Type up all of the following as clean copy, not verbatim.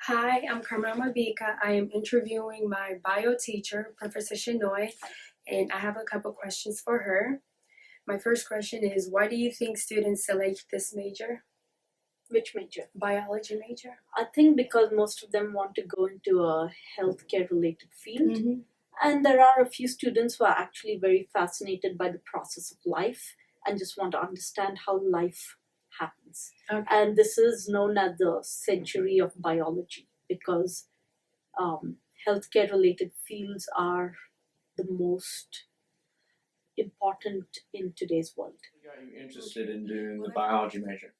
Hi, I'm Carmel. I am interviewing my bio teacher, Professor Shinoy, and I have a couple questions for her. My first question is, why do you think students select this major, Which major? biology major? I think because most of them want to go into a healthcare related field. Mm-hmm. And there are a few students who are actually very fascinated by the process of life and just want to understand how life happens. Okay. And this is known as the century of biology because healthcare related fields are the most important in today's world. What got you interested in doing the biology major?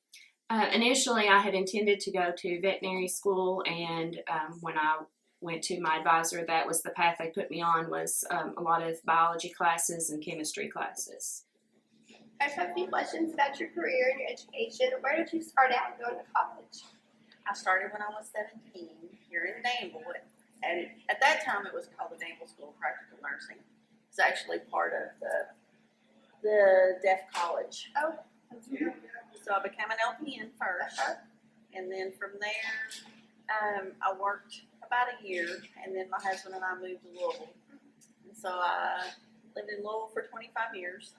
Initially, I had intended to go to veterinary school, and when I went to my advisor, that was the path they put me on, was a lot of biology classes and chemistry classes. I just have a few questions about your career and your education. Where did you start out going to college? I started when I was 17 here in Danville, and at that time it was called the Danville School of Practical Nursing. It's actually part of the deaf college. Oh, So I became an LPN first, and then from there I worked about a year, and then my husband and I moved to Louisville. And so I lived in Louisville for 25 years.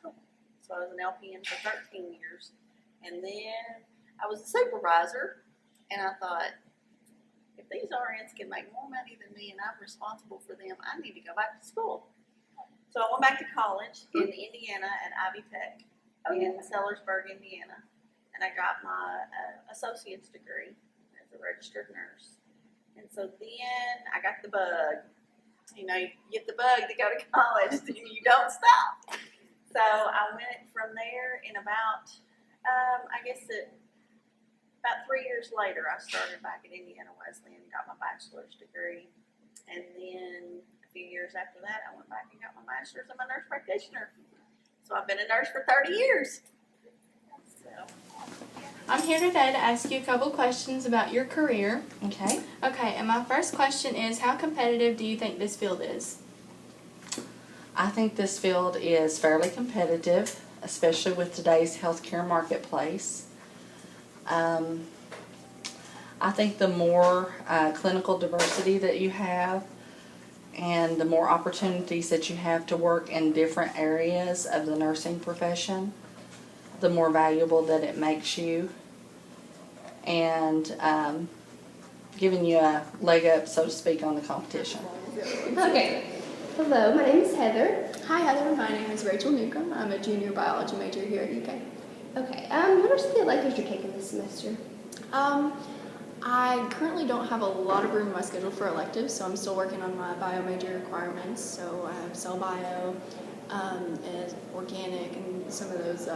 So I was an LPN for 13 years, and then I was a supervisor, and I thought, if these RNs can make more money than me and I'm responsible for them, I need to go back to school. So I went back to college in Indiana at Ivy Tech in Sellersburg, Indiana, and I got my associate's degree as a registered nurse. And so then I got the bug. You know, you get the bug to go to college, and you don't stop. So I went from there in about, about 3 years later, I started back at Indiana Wesleyan and got my bachelor's degree. And then a few years after that, I went back and got my master's. I'm a nurse practitioner. So I've been a nurse for 30 years. I'm here today to ask you a couple questions about your career. Okay. Okay, and my first question is, how competitive do you think this field is? I think this field is fairly competitive, especially with today's healthcare marketplace. I think the more clinical diversity that you have and the more opportunities that you have to work in different areas of the nursing profession, the more valuable that it makes you, and giving you a leg up, so to speak, on the competition. Okay. Hello, my name is Heather. Hi Heather, my name is Rachel Newcomb. I'm a junior biology major here at UK. Okay, what are some of the electives you're taking this semester? I currently don't have a lot of room in my schedule for electives, so I'm still working on my bio major requirements. So I have cell bio, and organic, and some of those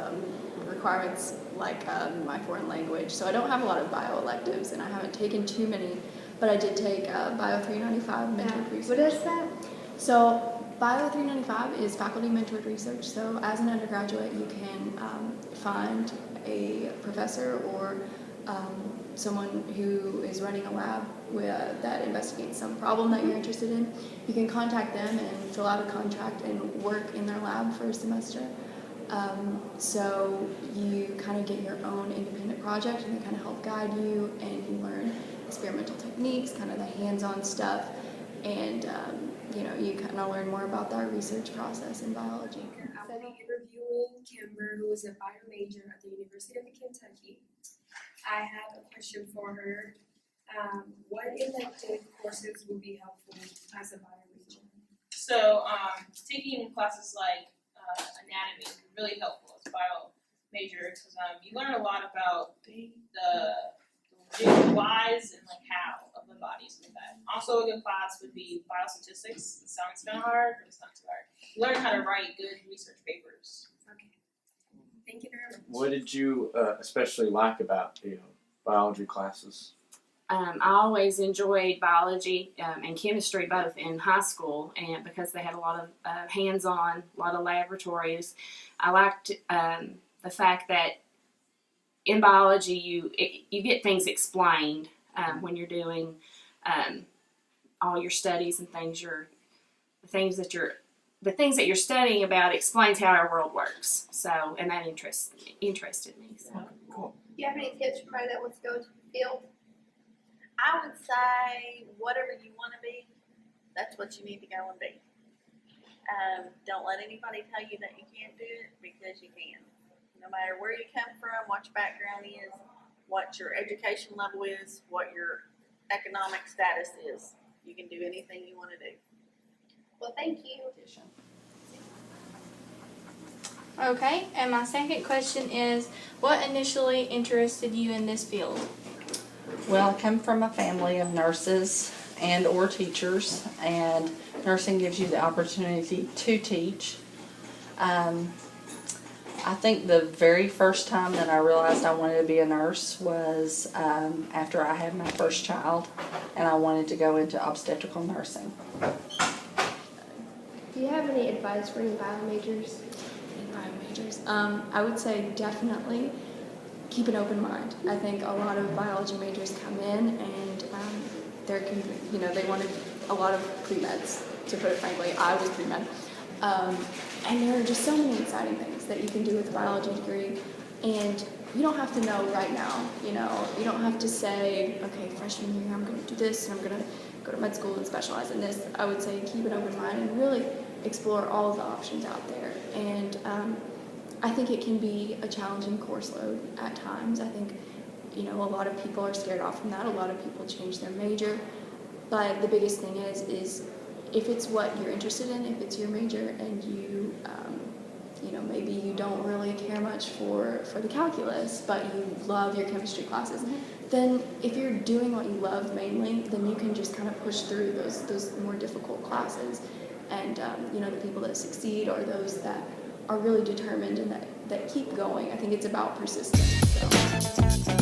requirements like my foreign language. So I don't have a lot of bio electives, and I haven't taken too many, but I did take Bio 395 mentored research. What is that? So Bio 395 is faculty mentored research. So as an undergraduate, you can find a professor or someone who is running a lab that investigates some problem that you're interested in. You can contact them and fill out a contract and work in their lab for a semester. So you kind of get your own independent project, and they kind of help guide you, and you learn experimental techniques, kind of the hands-on stuff, and you kind of learn more about that research process in biology. I will be interviewing Kimber, who is a bio major at the University of Kentucky. I have a question for her. What elective courses will be helpful as a bio major? So taking classes like anatomy is really helpful as a bio major because you learn a lot about the whys and like how of the bodies and that. Also a good class would be biostatistics. It sounds kind of hard, but it's not too hard. You learn how to write good research papers. Okay. Thank you very much. What did you especially like about the biology classes? I always enjoyed biology and chemistry both in high school, and because they had a lot of hands-on, a lot of laboratories. I liked the fact that in biology you get things explained when you're doing all your studies and things. The things that you're studying about explains how our world works. So, and that interested me. So. Cool. Do you have any tips for somebody that wants to go into the field? I would say whatever you want to be, that's what you need to go and be. Don't let anybody tell you that you can't do it, because you can. No matter where you come from, what your background is, what your education level is, what your economic status is, you can do anything you want to do. Well, thank you. Okay, and my second question is, what initially interested you in this field? Well, I come from a family of nurses and or teachers, and nursing gives you the opportunity to teach. I think the very first time that I realized I wanted to be a nurse was after I had my first child, and I wanted to go into obstetrical nursing. Do you have any advice for any bio majors? I would say definitely keep an open mind. I think a lot of biology majors come in and they wanted a lot of pre-meds, to put it frankly. I was pre-med. And there are just so many exciting things that you can do with a biology degree, and you don't have to know right now. You don't have to say, okay, freshman year I'm going to do this and I'm going to go to med school and specialize in this. I would say keep an open mind and really explore all of the options out there. And I think it can be a challenging course load at times. I think, a lot of people are scared off from that. A lot of people change their major. But the biggest thing is if it's what you're interested in, if it's your major, and you, maybe you don't really care much for the calculus, but you love your chemistry classes, then if you're doing what you love mainly, then you can just kind of push through those more difficult classes. And, the people that succeed are those that are really determined and that keep going. I think it's about persistence. So.